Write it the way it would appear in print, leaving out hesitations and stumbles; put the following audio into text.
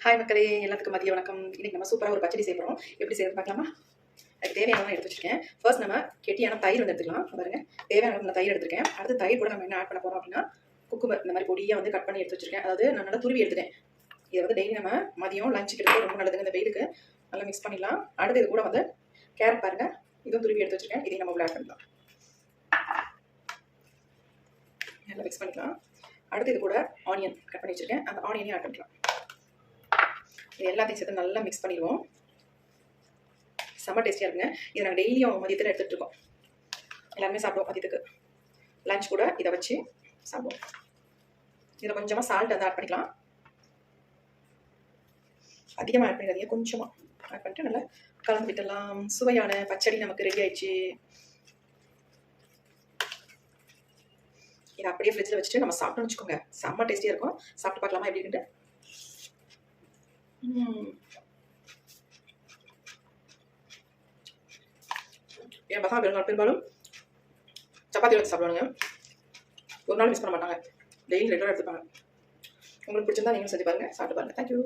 Hi மக்களே, எல்லாத்துக்கும் மதிய வணக்கம். இன்னைக்கு நம்ம சூப்பராக ஒரு பச்சடி செய்ய போகிறோம். எப்படி செய்யறது பார்க்கலாமா? அதுக்கு தேவையான எடுத்து வச்சிருக்கேன். ஃபர்ஸ்ட் நம்ம கெட்டியான தயிர் வந்து எடுத்துக்கலாம். பாருங்க, தேவையான அளவு தயிர் எடுத்துருக்கேன். அடுத்து தயிர் கூட நம்ம என்ன ஆட் பண்ண போகிறோம் அப்படின்னா, குக்கும்பர் இந்த மாதிரி பொடியாக வந்து கட் பண்ணி எடுத்து வச்சிருக்கேன். அதாவது நான் நல்லா துருவி எடுத்துட்டேன். இதை வந்து டெய்லி நம்ம மதியம் லஞ்சுக்கு எடுத்து ரொம்ப நல்லதுங்க. இந்த வெயிலுக்கு நல்லா மிக்ஸ் பண்ணிடலாம். அடுத்து இது கூட வந்து கேரட் பாருங்க, இதுவும் துருவி எடுத்து வச்சிருக்கேன். இதையும் நம்ம உள்ள ஆட் பண்ணிக்கலாம். நல்லா மிக்ஸ் பண்ணிக்கலாம். அடுத்து இது கூட ஆனியன் கட் பண்ணி வச்சிருக்கேன். அந்த ஆனியனையும் ஆட் பண்ணிக்கலாம். இது எல்லாத்தையும் சேர்த்து நல்லா மிக்ஸ் பண்ணிடுவோம். செம்ம டேஸ்டியாக இருக்குங்க. இதை நாங்கள் டெய்லியும் மதியத்தில் எடுத்துகிட்டு இருக்கோம். எல்லாருமே சாப்பிடுவோம் மதியத்துக்கு. லஞ்ச் கூட இதை வச்சு சாப்பிடுவோம். இதில் கொஞ்சமாக சால்ட் வந்து ஆட் பண்ணிக்கலாம். அதிகமாக ஆட் பண்ணிடாதீங்க, கொஞ்சமாக ஆட் பண்ணிட்டு நல்லா கலந்து விட்டுடலாம். சுவையான பச்சடி நமக்கு ரெடி ஆயிடுச்சு. இதை அப்படியே ஃப்ரிட்ஜில் வச்சுட்டு நம்ம சாப்பிட்டோம்னு வச்சுக்கோங்க, செம்ம டேஸ்டியாக இருக்கும். சாப்பிட்டு பார்க்கலாமா எப்படின்ட்டு? என் பசங்க பெரும்பாலும் சப்பாத்தி வச்சு சாப்பிடுவாங்க. ஒரு நாள் மிஸ் பண்ண மாட்டாங்க. டெய்லி ரெகுலராக எடுத்துப்பாங்க. உங்களுக்கு பிடிச்சிருந்தா நீங்களும் செஞ்சு பாருங்க, சாப்பிட்டு பாருங்க. தேங்க்யூ.